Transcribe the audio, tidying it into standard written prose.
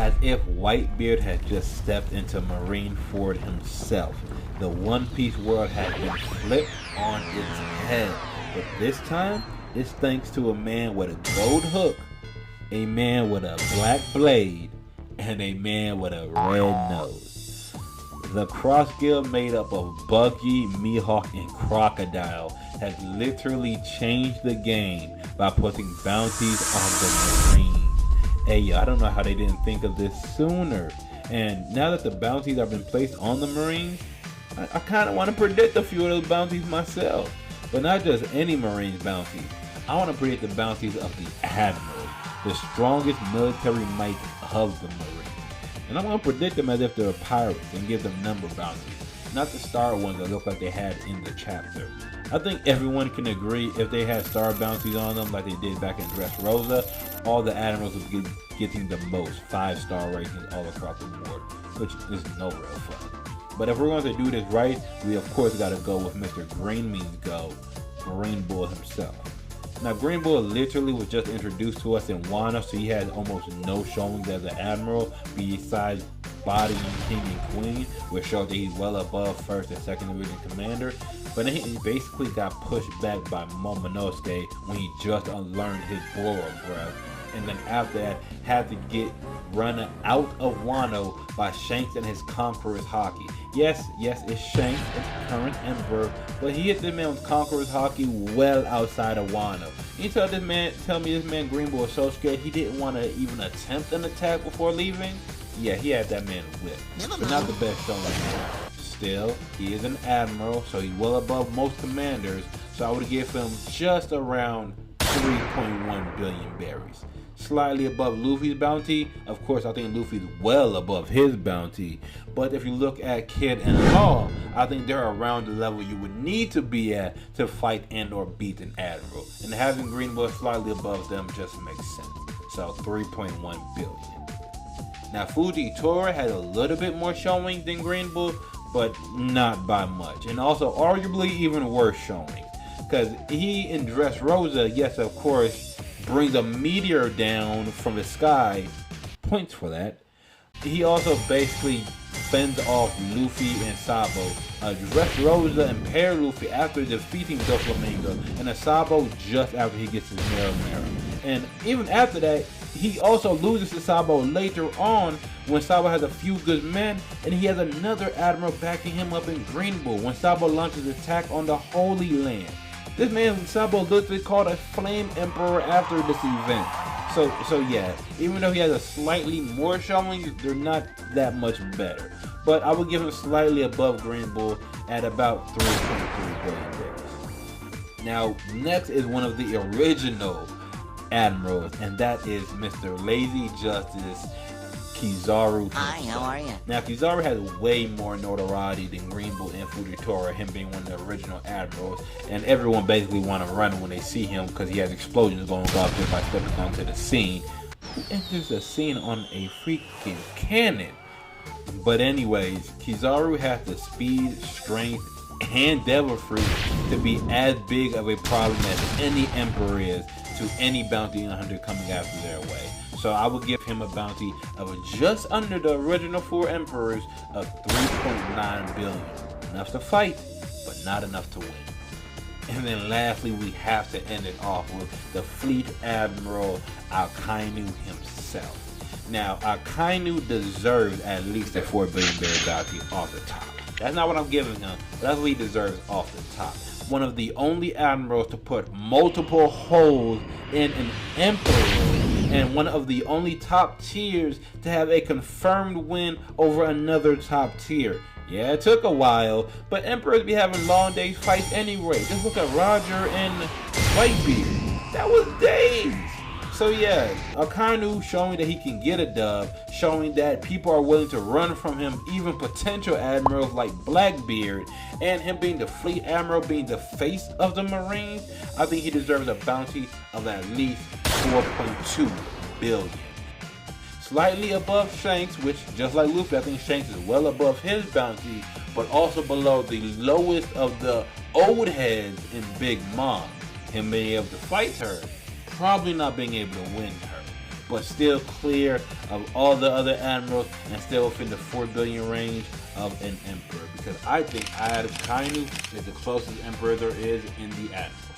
as if Whitebeard had just stepped into Marineford himself. The One Piece world had been flipped on its head, but this time it's thanks to a man with a gold hook, a man with a black blade, and a man with a red nose. The Cross Guild, made up of Buggy, Mihawk, and Crocodile, has literally changed the game by putting bounties on the Marines. Hey yo, I don't know how they didn't think of this sooner. And now that the bounties have been placed on the Marines, I kind of want to predict a few of those bounties myself. But not just any Marines bounties. I want to predict the bounties of the Admirals, the strongest military might of the Marines. And I'm going to predict them as if they're pirates and give them number bounties, not the star ones that look like they had in the chapter. I think everyone can agree if they had star bounties on them like they did back in Dressrosa, all the Admirals would be getting the most 5-star ratings all across the board, which is no real fun. But if we're going to do this right, we of course got to go with Mr. Green Means Go, Green Bull himself. Now, Green Bull literally was just introduced to us in Wano, so he has almost no showings as an Admiral besides bodying King and Queen, which showed that he's well above 1st and 2nd Division Commander. But then he basically got pushed back by Momonosuke when he just unlearned his Boro breath. And then after that, had to get run out of Wano by Shanks and his Conqueror's Haki. Yes, it's Shanks, it's current Emperor, but he hit this man with Conqueror's Haki well outside of Wano. You tell me this man Green Bull was so scared he didn't want to even attempt an attack before leaving? Yeah, he had that man whipped. But not the best showing here. Still, he is an Admiral, so he's well above most commanders, so I would give him just around 3.1 billion berries. Slightly above Luffy's bounty. Of course, I think Luffy's well above his bounty. But if you look at Kid and Law, I think they're around the level you would need to be at to fight and or beat an Admiral. And having Green Bull slightly above them just makes sense. So 3.1 billion. Now Fujitora had a little bit more showing than Green Bull, but not by much. And also arguably even worse showing. Because he in Dressrosa, yes of course, brings a meteor down from the sky, points for that. He also basically fends off Luffy and Sabo. Dressrosa impaired Luffy after defeating Doflamingo, and Sabo just after he gets his Mirror. And even after that, he also loses to Sabo later on when Sabo has a few good men, and he has another Admiral backing him up in Green Bull when Sabo launches attack on the Holy Land. This man Sabo literally called a Flame Emperor after this event. So yeah, even though he has a slightly more showing, they're not that much better. But I would give him slightly above Green Bull at about 3.3 billion berries. Now, next is one of the original Admirals, and that is Mr. Lazy Justice Kizaru himself. Hi, how are you? Now, Kizaru has way more notoriety than Green Bull and Fujitora, him being one of the original Admirals, and everyone basically want to run when they see him because he has explosions going off just by stepping onto the scene. Who enters the scene on a freaking cannon? But anyways, Kizaru has the speed, strength, and devil fruit to be as big of a problem as any Emperor is to any bounty hunter coming after their way. So I would give him a bounty of just under the original 4 Emperors of 3.9 billion. Enough to fight, but not enough to win. And then lastly, we have to end it off with the Fleet Admiral Akainu himself. Now, Akainu deserves at least a 4 billion berry bounty off the top. That's not what I'm giving him, but that's what he deserves off the top. One of the only Admirals to put multiple holes in an Emperor, and one of the only top tiers to have a confirmed win over another top tier. Yeah, it took a while, but Emperors be having long days fights anyway. Just look at Roger and Whitebeard. That was days. So yeah, Akainu showing that he can get a dub, showing that people are willing to run from him, even potential Admirals like Blackbeard, and him being the Fleet Admiral, being the face of the Marines. I think he deserves a bounty of at least 4.2 billion. Slightly above Shanks, which just like Luffy, I think Shanks is well above his bounty, but also below the lowest of the old heads in Big Mom. Him being able to fight her, probably not being able to win her. but still clear of all the other admirals and still within the 4 billion range of an emperor. Because I think Akainu is the closest emperor there is in the Admirals.